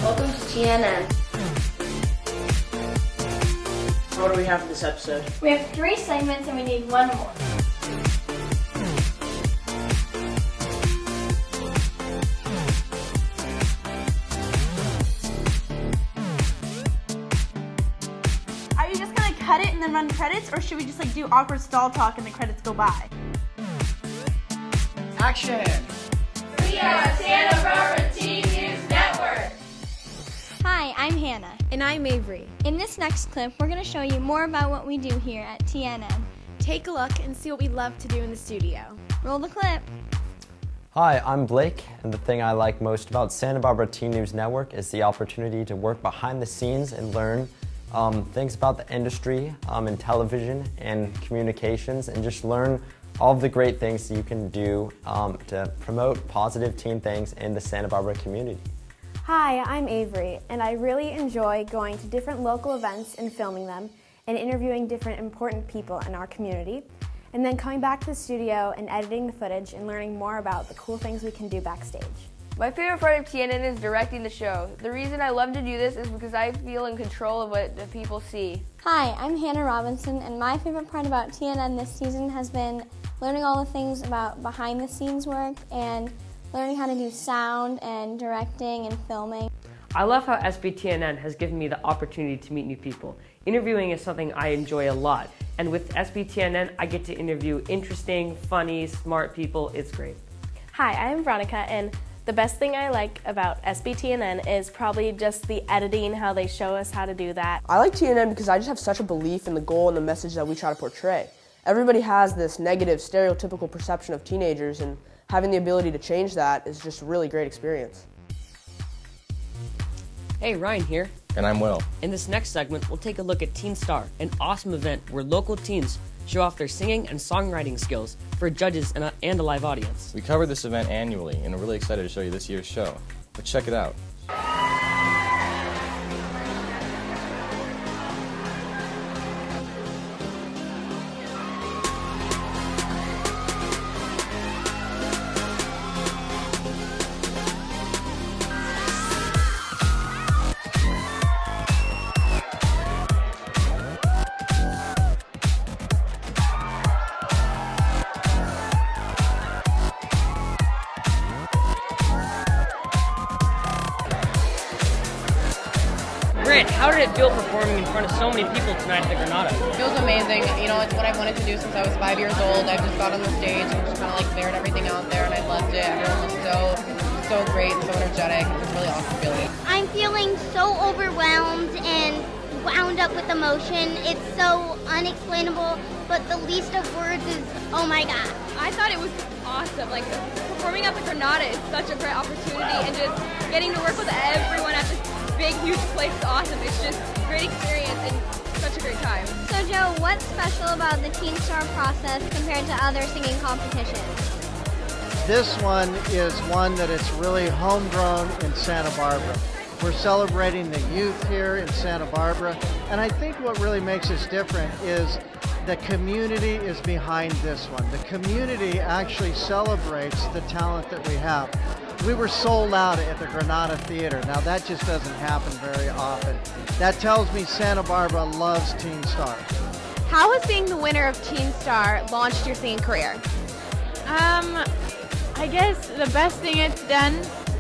Welcome to TNN. What do we have in this episode? We have 3 segments and we need 1 more. Are you just gonna cut it and then run credits, or should we just do awkward stall talk and the credits go by? Action! We are Santa Barbara Teen News Network. Hi, I'm Hannah. And I'm Avery. In this next clip, we're going to show you more about what we do here at TNN. Take a look and see what we love to do in the studio. Roll the clip. Hi, I'm Blake, and the thing I like most about Santa Barbara Teen News Network is the opportunity to work behind the scenes and learn things about the industry in television and communications, and just learn all of the great things you can do to promote positive teen things in the Santa Barbara community. Hi, I'm Avery, and I really enjoy going to different local events and filming them, and interviewing different important people in our community, and then coming back to the studio and editing the footage and learning more about the cool things we can do backstage. My favorite part of TNN is directing the show. The reason I love to do this is because I feel in control of what the people see. Hi, I'm Hannah Robinson, and my favorite part about TNN this season has been learning all the things about behind the scenes work and learning how to do sound and directing and filming. I love how SBTNN has given me the opportunity to meet new people. Interviewing is something I enjoy a lot, and with SBTNN I get to interview interesting, funny, smart people. It's great. Hi, I'm Veronica, and the best thing I like about SBTNN is probably just the editing, how they show us how to do that. I like TNN because I just have such a belief in the goal and the message that we try to portray. Everybody has this negative, stereotypical perception of teenagers, and having the ability to change that is just a really great experience. Hey, Ryan here. And I'm Will. In this next segment, we'll take a look at Teen Star, an awesome event where local teens show off their singing and songwriting skills for judges and a live audience. We cover this event annually, and we're really excited to show you this year's show. But check it out. Grant, how did it feel performing in front of so many people tonight at the Granada? It feels amazing. You know, it's what I've wanted to do since I was 5 years old. I've just got on the stage and just kind of bared everything out there, and I loved it. Everyone was so great and so energetic. It was a really awesome feeling. I'm feeling so overwhelmed and wound up with emotion. It's so unexplainable, but the least of words is, oh my God. I thought it was awesome. Performing at the Granada is such a great opportunity, and just getting to work with everyone at this big, huge place is awesome. It's just a great experience and such a great time. So Joe, what's special about the Teen Star process compared to other singing competitions? This one is one that it's really homegrown in Santa Barbara. We're celebrating the youth here in Santa Barbara, and I think what really makes us different is the community is behind this one. The community actually celebrates the talent that we have. We were sold out at the Granada Theater. Now that just doesn't happen very often. That tells me Santa Barbara loves Teen Star. How has being the winner of Teen Star launched your singing career? I guess the best thing it's done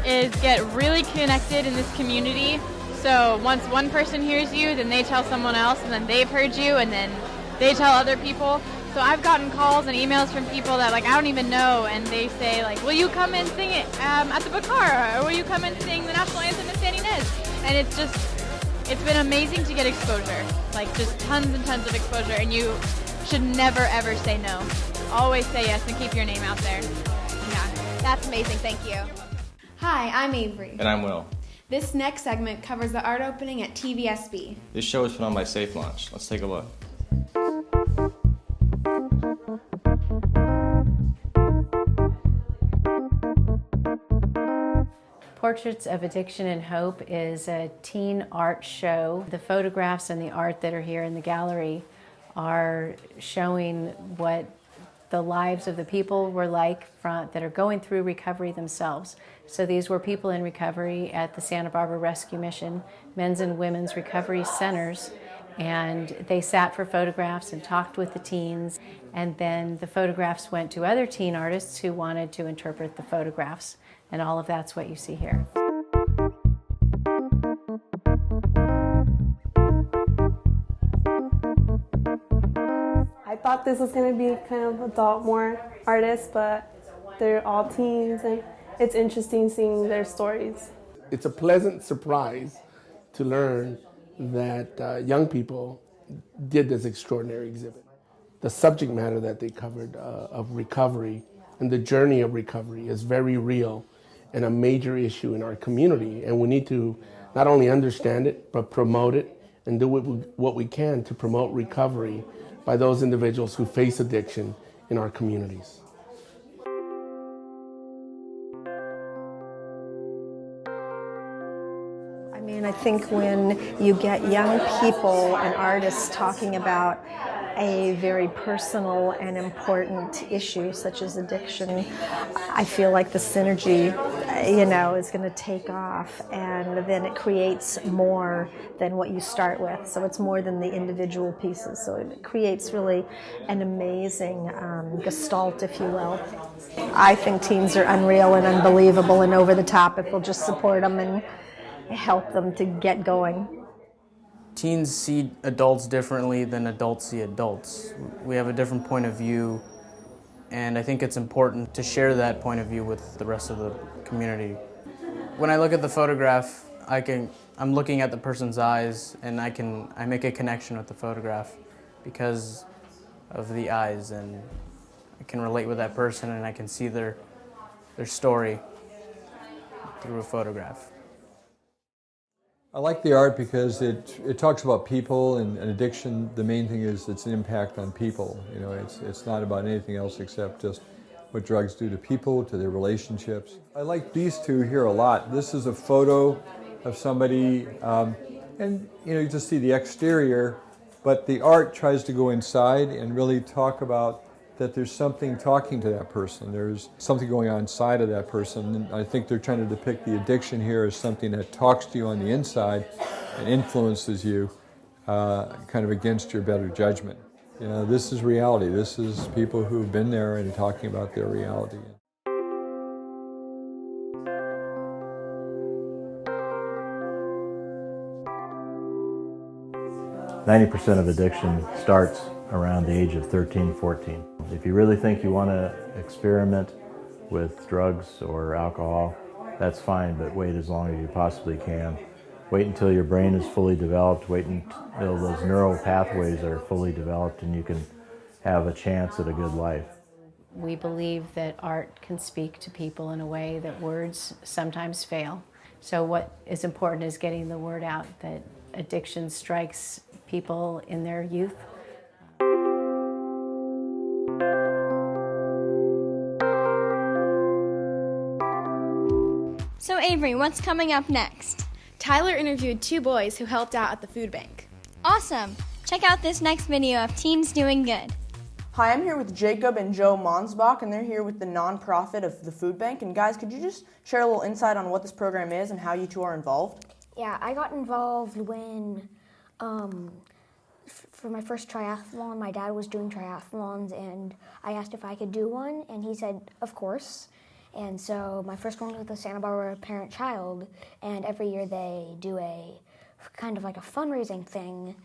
is get really connected in this community. So once one person hears you, then they tell someone else, and then they've heard you, and then they tell other people. So I've gotten calls and emails from people that I don't even know, and they say will you come and sing it at the Bacara, or will you come and sing the national anthem at San Ynez? And it's been amazing to get exposure, just tons and tons of exposure, and you should never ever say no. Always say yes and keep your name out there. Yeah, that's amazing, thank you. Hi, I'm Avery. And I'm Will. This next segment covers the art opening at TVSB. This show is put on by Safe Launch. Let's take a look. Portraits of Addiction and Hope is a teen art show. The photographs and the art that are here in the gallery are showing what the lives of the people were like that are going through recovery themselves. So these were people in recovery at the Santa Barbara Rescue Mission, men's and women's recovery centers, and they sat for photographs and talked with the teens, and then the photographs went to other teen artists who wanted to interpret the photographs, and all of that's what you see here. I thought this was going to be kind of adult, more artists, but they're all teens, and it's interesting seeing their stories. It's a pleasant surprise to learn that young people did this extraordinary exhibit. The subject matter that they covered of recovery and the journey of recovery is very real and a major issue in our community, and we need to not only understand it, but promote it and do what we can to promote recovery by those individuals who face addiction in our communities. I think when you get young people and artists talking about a very personal and important issue such as addiction, I feel like the synergy, is going to take off, and then it creates more than what you start with. So it's more than the individual pieces. So it creates really an amazing gestalt, if you will. I think teens are unreal and unbelievable and over the top if we'll just support them and help them to get going. Teens see adults differently than adults see adults. We have a different point of view, and I think it's important to share that point of view with the rest of the community. When I look at the photograph, I'm looking at the person's eyes, and I make a connection with the photograph because of the eyes, and I can relate with that person, and I can see their story through a photograph. I like the art because it talks about people and addiction. The main thing is it's an impact on people. It's not about anything else except just what drugs do to people, to their relationships. I like these two here a lot. This is a photo of somebody, and you just see the exterior, but the art tries to go inside and really talk about that there's something talking to that person. There's something going on inside of that person. And I think they're trying to depict the addiction here as something that talks to you on the inside and influences you kind of against your better judgment. This is reality. This is people who've been there and talking about their reality. %90 of addiction starts around the age of 13, 14. If you really think you want to experiment with drugs or alcohol, that's fine, but wait as long as you possibly can. Wait until your brain is fully developed, wait until those neural pathways are fully developed, and you can have a chance at a good life. We believe that art can speak to people in a way that words sometimes fail. So what is important is getting the word out that addiction strikes people in their youth. So Avery, what's coming up next? Tyler interviewed 2 boys who helped out at the food bank. Awesome! Check out this next video of Teens Doing Good. Hi, I'm here with Jacob and Joe Monsbach, and they're here with the nonprofit of the food bank. And guys, could you just share a little insight on what this program is and how you two are involved? Yeah, I got involved when, for my first triathlon, my dad was doing triathlons, and I asked if I could do one, and he said, of course. And so my first one was with the Santa Barbara Parent-Child, and every year they do a kind of like a fundraising thing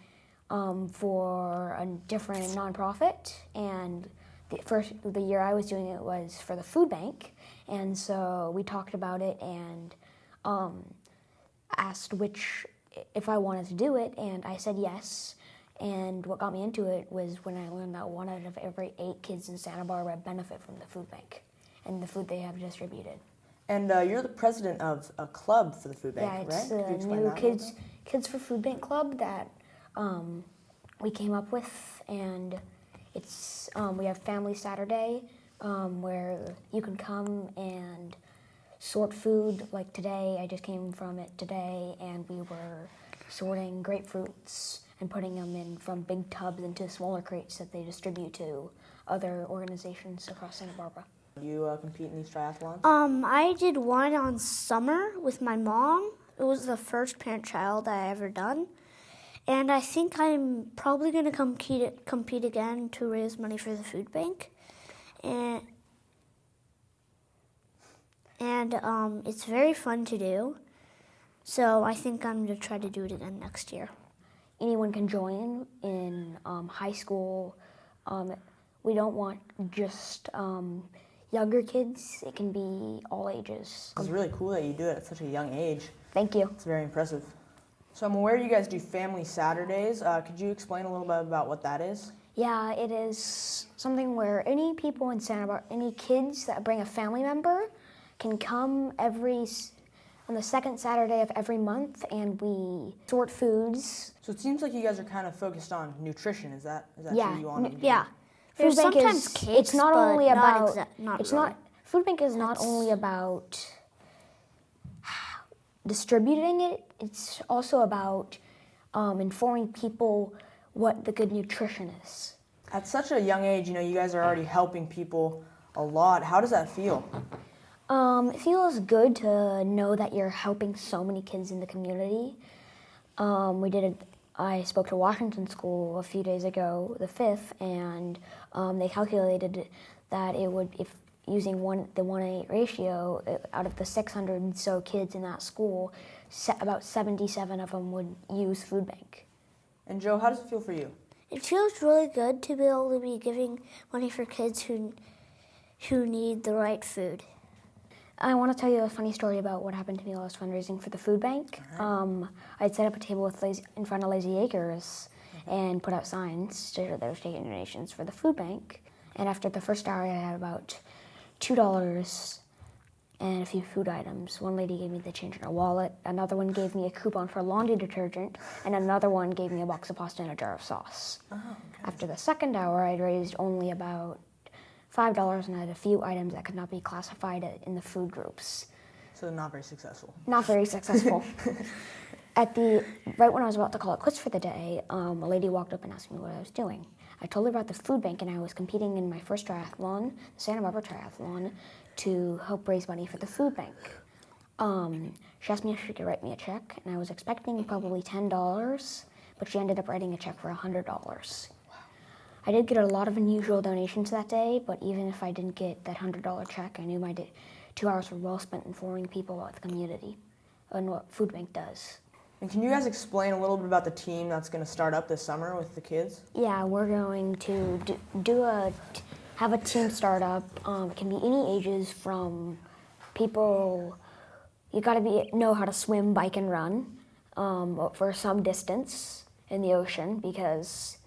for a different nonprofit. And the year I was doing it was for the food bank, and so we talked about it and asked if I wanted to do it, and I said yes. And what got me into it was when I learned that 1 out of every 8 kids in Santa Barbara benefit from the food bank and the food they have distributed. And you're the president of a club for the food bank, right? Yeah, it's the new Kids for Food Bank Club that we came up with, and it's we have Family Saturday where you can come and sort food. Like today, I just came from it today, and we were sorting grapefruits and putting them in from big tubs into smaller crates that they distribute to other organizations across Santa Barbara. Do you compete in these triathlons? I did one on summer with my mom. It was the first parent-child I ever done. And I think I'm probably going to compete again to raise money for the food bank. And it's very fun to do. So I think I'm going to try to do it again next year. Anyone can join in high school. We don't want just younger kids. It can be all ages. It's really cool that you do it at such a young age. Thank you. It's very impressive. So I'm aware you guys do Family Saturdays. Could you explain a little bit about what that is? Yeah, it is something where any people in Santa Barbara, any kids that bring a family member can come on the second Saturday of every month, and we sort foods. So it seems like you guys are kind of focused on nutrition. Is that yeah, who you want to be? Yeah. Food bank sometimes is, cakes, it's not but only about, food bank is not It's- only about distributing it, it's also about informing people what the good nutrition is. At such a young age, you guys are already helping people a lot. How does that feel? It feels good to know that you're helping so many kids in the community. I spoke to Washington School a few days ago, the 5th, and they calculated that it would, if using the 1:8 ratio, out of the 600 so kids in that school, about 77 of them would use food bank. And Joe, how does it feel for you? It feels really good to be able to be giving money for kids who need the right food. I want to tell you a funny story about what happened to me while I was fundraising for the food bank. I'd set up a table in front of Lazy Acres and put out signs to show they were taking donations for the food bank. And after the first hour, I had about $2 and a few food items. One lady gave me the change in her wallet, another one gave me a coupon for laundry detergent, and another one gave me a box of pasta and a jar of sauce. After the second hour, I'd raised only about $5 and I had a few items that could not be classified in the food groups. So not very successful. Not very successful. Right when I was about to call it quits for the day, a lady walked up and asked me what I was doing. I told her about the food bank and I was competing in my first triathlon, the Santa Barbara Triathlon, to help raise money for the food bank. She asked me if she could write me a check, and I was expecting probably $10, but she ended up writing a check for $100. I did get a lot of unusual donations that day, but even if I didn't get that $100 check, I knew my 2 hours were well spent informing people about the community and what Food Bank does. And can you guys explain a little bit about the team that's going to start up this summer with the kids? Yeah, we're going to have a team startup. It can be any ages from people. You got to know how to swim, bike, and run for some distance in the ocean because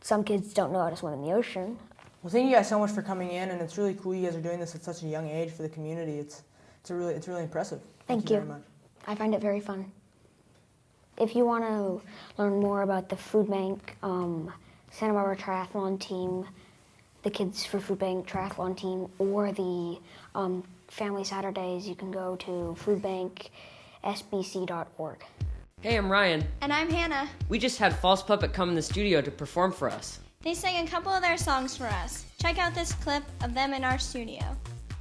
some kids don't know how to swim in the ocean. Well, thank you guys so much for coming in, and it's really cool you guys are doing this at such a young age for the community. It's really impressive. Thank you. Very much. I find it very fun. If you want to learn more about the Food Bank Santa Barbara Triathlon team, the Kids for Food Bank Triathlon team, or the Family Saturdays, you can go to foodbanksbc.org. Hey, I'm Ryan. And I'm Hannah. We just had False Puppet come in the studio to perform for us. They sang a couple of their songs for us. Check out this clip of them in our studio.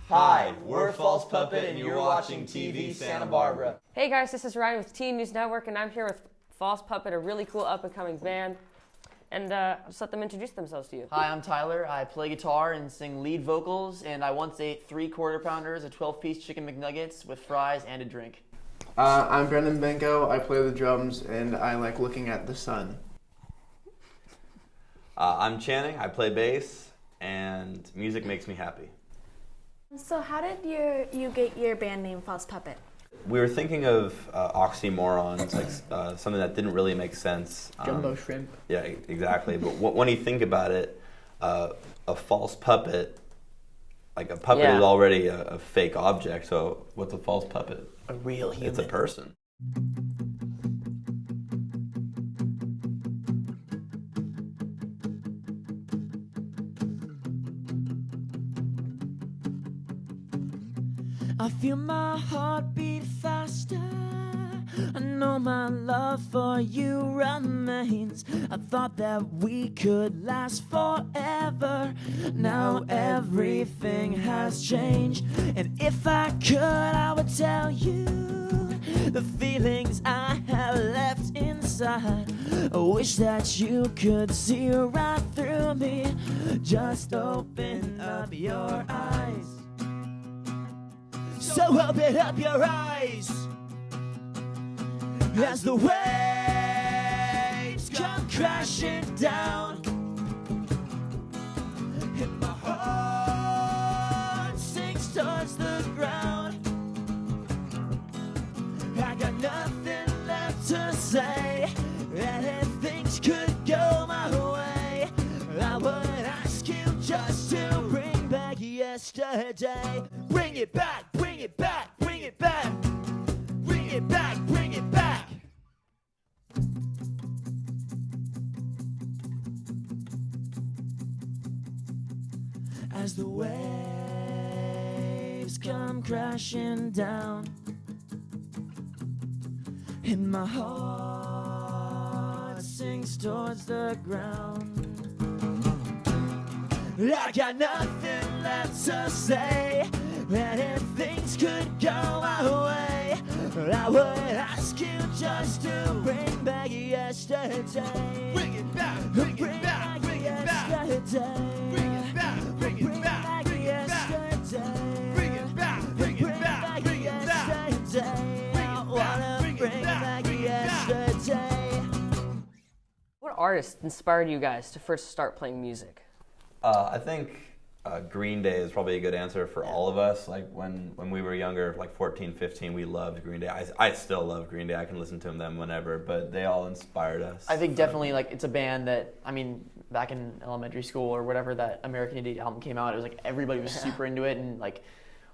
Hi, we're False Puppet and you're watching TV Santa Barbara. Hey guys, this is Ryan with Teen News Network and I'm here with False Puppet, a really cool up-and-coming band. And just let them introduce themselves to you. Hi, I'm Tyler. I play guitar and sing lead vocals, and I once ate 3 Quarter Pounders, a 12-piece chicken McNuggets with fries and a drink. I'm Brendan Benko. I play the drums and I like looking at the sun. I'm Channing. I play bass, and music makes me happy. So how did you get your band name False Puppet? We were thinking of oxymorons, like something that didn't really make sense. Jumbo shrimp. Yeah, exactly. But when you think about it, a false puppet, like a puppet is already a fake object. So what's a false puppet? A real human. It's a person. I feel my heart beat faster I know my love for you remains. I thought that we could last forever. Now everything has changed, and if I could, I would tell you the feelings I have left inside. I wish that you could see right through me. Just open up your eyes. So open up your eyes as the waves come crashing down, and my heart sinks towards the ground. I got nothing left to say, and if things could go my way, I would ask you just to bring back yesterday. Bring it back, bring it back, bring it back, bring it back, bring it back. As the waves come crashing down, and my heart sinks towards the ground, I got nothing left to say, and if things could go my way, I would ask you just to bring back yesterday. Bring it back, bring it back, bring it back, bring it back, bring it back, bring it back, bring it back, bring it back, bring it back, I wanna bring back yesterday. What artist inspired you guys to first start playing music? I think Green Day is probably a good answer for all of us. Like when we were younger, like 14, 15, we loved Green Day. I still love Green Day. I can listen to them whenever, but they all inspired us. I think definitely like it's a band that, I mean, back in elementary school or whatever that American Idiot album came out, it was like everybody was super into it, and like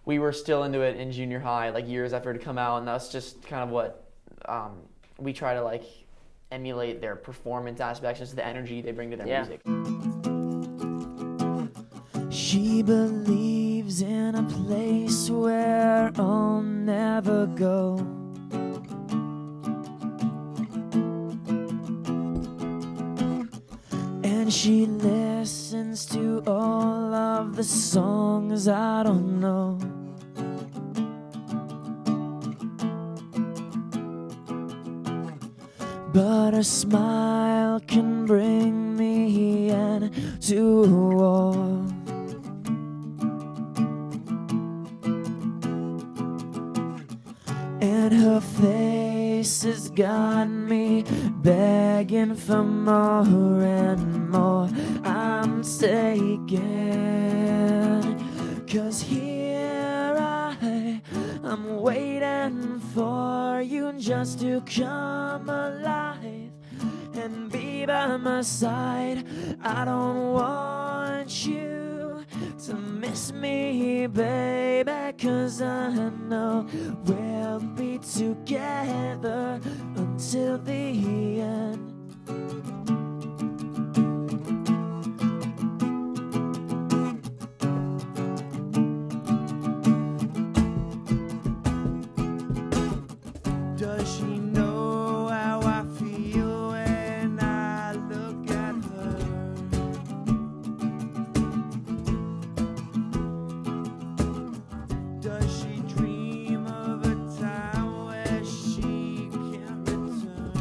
we were still into it in junior high, like years after it had come out, and that's just kind of what we try to like emulate their performance aspects, just the energy they bring to their music. She believes in a place where I'll never go. And she listens to all of the songs I don't know. But her smile can bring me into a war. And her face has got me begging for more and more. I'm taken, 'cause here I'm waiting for you just to come alive and be by my side. I don't want you to miss me, baby, 'cause I know we'll be together until the end. Does she know how I feel when I look at her? Does she dream of a time where she can't return?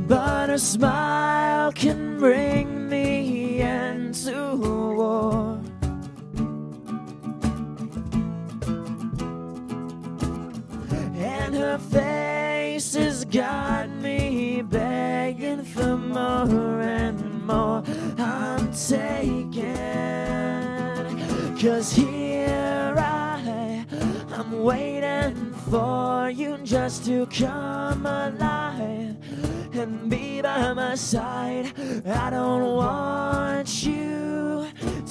But her smile can bring me into a war. And her face has got me begging for more and more. I'm taken, 'cause here I'm waiting for you just to come alive and be by my side. I don't want you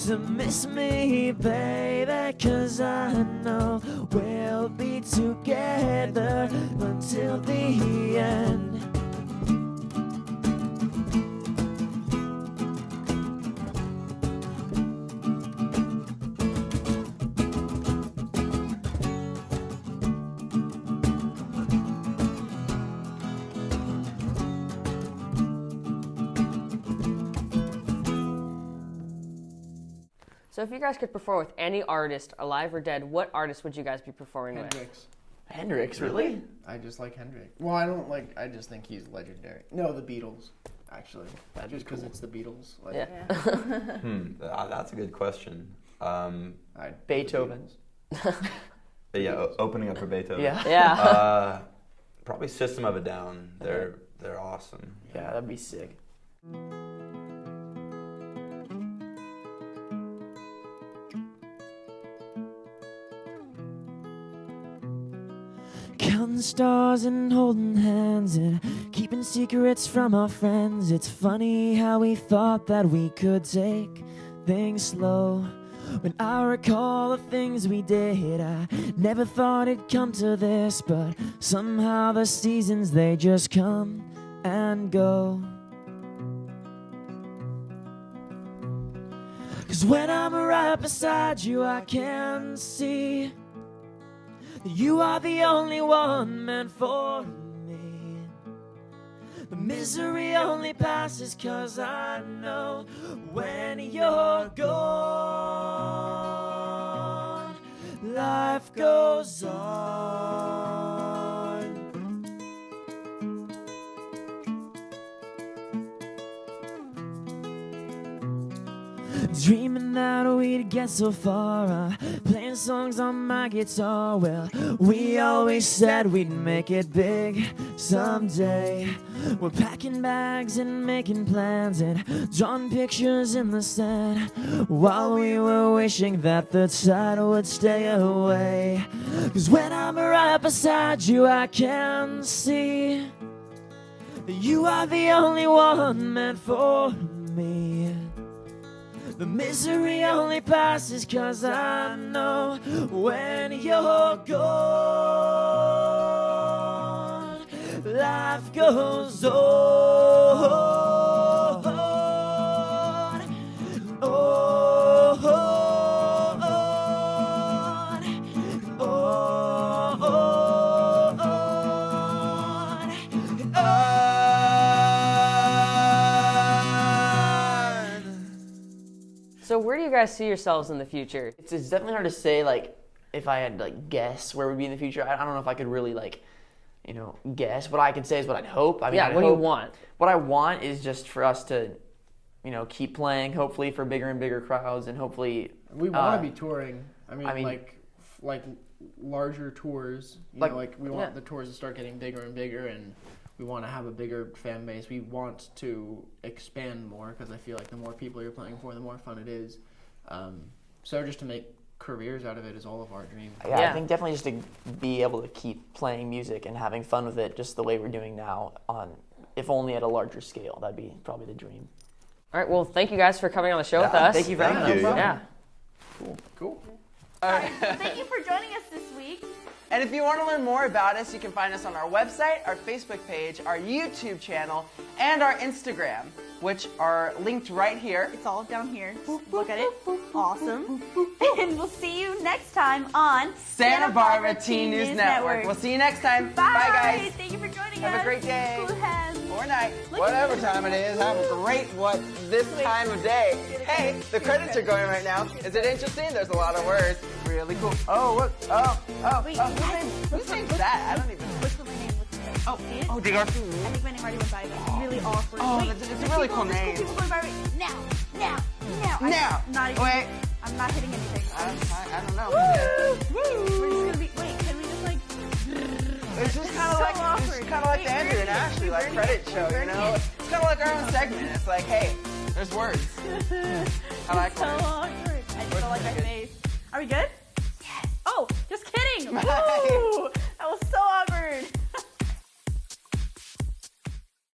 to miss me, baby, 'cause I know we'll be together until the end. So if you guys could perform with any artist, alive or dead, what artist would you guys be performing Hendrix. Hendrix, really? I just like Hendrix. Well, I just think he's legendary. No, the Beatles, actually. Just because it's the Beatles. Like, That's a good question. Beethoven. Yeah, opening up for Beethoven. Yeah. Probably System of a Down. They're awesome. Yeah, that'd be sick. Counting stars and holding hands and keeping secrets from our friends. It's funny how we thought that we could take things slow. When I recall the things we did, I never thought it'd come to this, but somehow the seasons, they just come and go. 'Cause when I'm right beside you, I can see that you are the only one meant for me. The misery only passes 'cause I know when you're gone, life goes on. Dreaming that we'd get so far, playing songs on my guitar. Well, we always said we'd make it big someday. We're packing bags and making plans and drawing pictures in the sand, while we were wishing that the tide would stay away. 'Cause when I'm right beside you, I can see that you are the only one meant for me. The misery only passes 'cause I know when you're gone, life goes on. So where do you guys see yourselves in the future? It's definitely hard to say, like, if I had to, like, guess where we'd be in the future. I don't know if I could really, like, guess. What I can say is what I'd hope. I mean, what do you want? What I want is just for us to, keep playing, hopefully for bigger and bigger crowds, and hopefully... We want to be touring. I mean like larger tours. We want the tours to start getting bigger and bigger, and we want to have a bigger fan base. We want to expand more, because I feel like the more people you're playing for, the more fun it is. So just to make careers out of it is all of our dreams. Yeah, I think definitely just to be able to keep playing music and having fun with it just the way we're doing now, if only at a larger scale. That'd be probably the dream. All right, well, thank you guys for coming on the show with us. Thank you very much. Yeah. Cool. All right. Thank you for joining us this week. And if you want to learn more about us, you can find us on our website, our Facebook page, our YouTube channel, and our Instagram, which are linked right here. It's all down here. Just look at it. Awesome. And we'll see you next time on Santa Barbara Teen News Network. We'll see you next time. Bye guys. Thank you for joining us. Have a great day. Cool hands. Or night. Whatever time it is. Have a great this time of day. Hey, the credits are going right now. Is it interesting? There's a lot of words. Really cool. Oh, look. Wait, whose name's that? I don't even. What's my name? Oh, Digor. I think my name already went by. It's really awkward. Oh, Wait, it's a really cool name. People going by now. Now. Wait. I'm not hitting anything. I don't know. We're just gonna be. Wait, can we just like? It's just kind of like the Andrew and Ashley credit show, you know? It's kind of like our own segment. It's like, hey, there's words. I like so words. awkward. I just don't like my face. Are we good? Yes. Oh, just kidding. Bye.